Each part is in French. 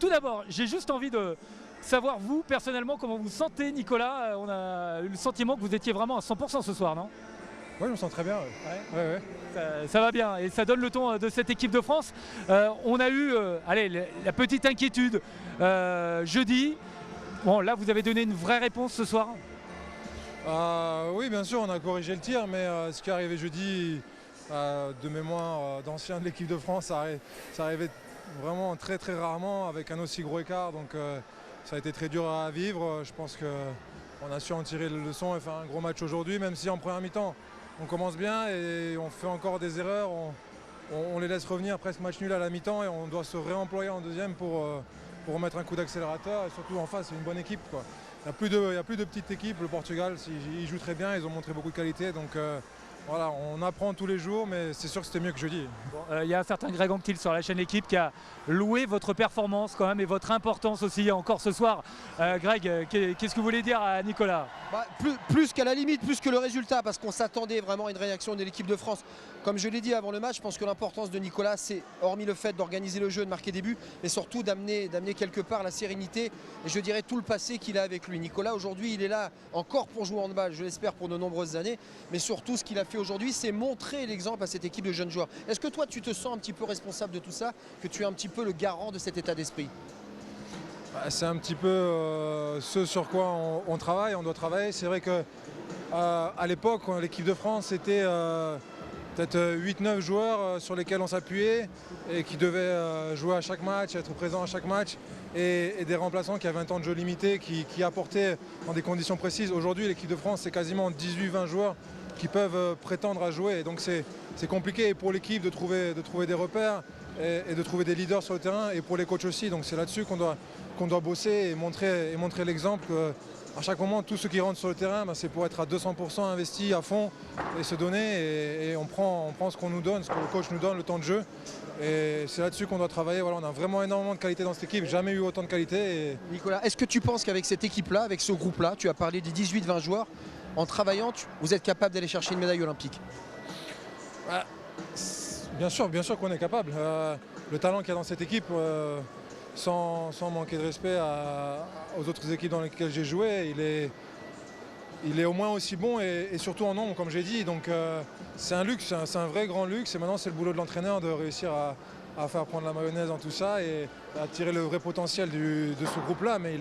Tout d'abord, j'ai juste envie de savoir, vous, personnellement, comment vous sentez, Nicolas. On a eu le sentiment que vous étiez vraiment à 100% ce soir, non? Oui, je me sens très bien. Ouais. Ouais, ouais. Ça va bien et ça donne le ton de cette équipe de France. On a eu allez, la petite inquiétude jeudi. Bon, là, vous avez donné une vraie réponse ce soir. Oui, bien sûr, on a corrigé le tir, mais ce qui est arrivé jeudi, de mémoire d'ancien de l'équipe de France, ça arrivait vraiment très très rarement avec un aussi gros écart. Donc ça a été très dur à vivre. Je pense qu'on a su en tirer les leçons et faire un gros match aujourd'hui, même si en première mi-temps, on commence bien et on fait encore des erreurs. On les laisse revenir presque match nul à la mi-temps et on doit se réemployer en deuxième pour remettre un coup d'accélérateur. Et surtout en face, c'est une bonne équipe, quoi. Il n'y a plus de petite équipe. Le Portugal, ils jouent très bien, ils ont montré beaucoup de qualité. Donc voilà, on apprend tous les jours, mais c'est sûr que c'était mieux que jeudi. Il y a un certain Greg Anquetil sur la chaîne Équipe qui a loué votre performance quand même et votre importance aussi encore ce soir. Greg, qu'est-ce que vous voulez dire à Nicolas? Plus qu'à la limite, plus que le résultat, parce qu'on s'attendait vraiment à une réaction de l'équipe de France. Comme je l'ai dit avant le match, je pense que l'importance de Nicolas, c'est, hormis le fait d'organiser le jeu, de marquer des buts, mais surtout d'amener quelque part la sérénité et je dirais tout le passé qu'il a avec lui. Nicolas, aujourd'hui, il est là encore pour jouer en handball, je l'espère pour de nombreuses années, mais surtout ce qu'il a fait aujourd'hui, c'est montrer l'exemple à cette équipe de jeunes joueurs. Est-ce que toi, tu te sens un petit peu responsable de tout ça, que tu es un petit peu le garant de cet état d'esprit? C'est un petit peu ce sur quoi on travaille, on doit travailler. C'est vrai que à l'époque, l'équipe de France, c'était peut-être 8-9 joueurs sur lesquels on s'appuyait et qui devaient jouer à chaque match, être présents à chaque match, et des remplaçants qui avaient un temps de jeu limité, qui apportaient dans des conditions précises. Aujourd'hui, l'équipe de France, c'est quasiment 18-20 joueurs qui peuvent prétendre à jouer. Et donc c'est compliqué pour l'équipe de trouver des repères et de trouver des leaders sur le terrain, et pour les coachs aussi. Donc c'est là-dessus qu'on doit bosser et montrer l'exemple. À chaque moment, tous ceux qui rentrent sur le terrain, c'est pour être à 200% investis à fond et se donner. Et on prend ce qu'on nous donne, ce que le coach nous donne, le temps de jeu. Et c'est là-dessus qu'on doit travailler. Voilà, on a vraiment énormément de qualité dans cette équipe. Jamais eu autant de qualité. Nicolas, est-ce que tu penses qu'avec cette équipe-là, avec ce groupe-là, tu as parlé des 18-20 joueurs, en travaillant, vous êtes capable d'aller chercher une médaille olympique? Bien sûr qu'on est capable. Le talent qu'il y a dans cette équipe, sans manquer de respect aux autres équipes dans lesquelles j'ai joué, il est au moins aussi bon et surtout en nombre, comme j'ai dit. Donc c'est un luxe, c'est un vrai grand luxe. Et maintenant, c'est le boulot de l'entraîneur de réussir à faire prendre la mayonnaise dans tout ça et à tirer le vrai potentiel de ce groupe-là. Mais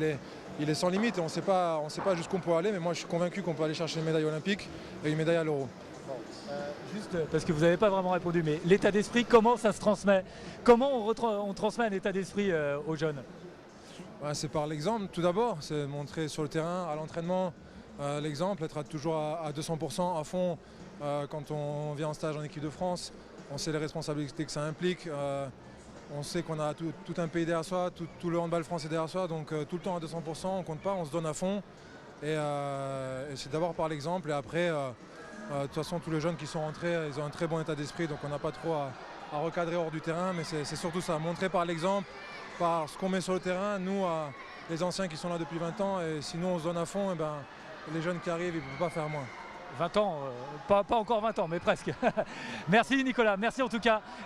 il est sans limite et on ne sait pas jusqu'où on peut aller. Mais moi, je suis convaincu qu'on peut aller chercher une médaille olympique et une médaille à l'Euro. Juste parce que vous n'avez pas vraiment répondu, mais l'état d'esprit, comment ça se transmet? Comment on transmet un état d'esprit aux jeunes? C'est par l'exemple tout d'abord, c'est montrer sur le terrain, à l'entraînement, l'exemple, être toujours à 200% à fond quand on vient en stage en équipe de France. On sait les responsabilités que ça implique, on sait qu'on a tout un pays derrière soi, tout le handball français derrière soi, donc tout le temps à 200%, on ne compte pas, on se donne à fond. Et c'est d'abord par l'exemple et après, de toute façon, tous les jeunes qui sont rentrés, ils ont un très bon état d'esprit, donc on n'a pas trop à recadrer hors du terrain, mais c'est surtout ça, montrer par l'exemple, par ce qu'on met sur le terrain. Nous, les anciens qui sont là depuis 20 ans, et sinon on se donne à fond, et les jeunes qui arrivent, ils ne peuvent pas faire moins. 20 ans, pas encore 20 ans, mais presque. Merci Nicolas, merci en tout cas.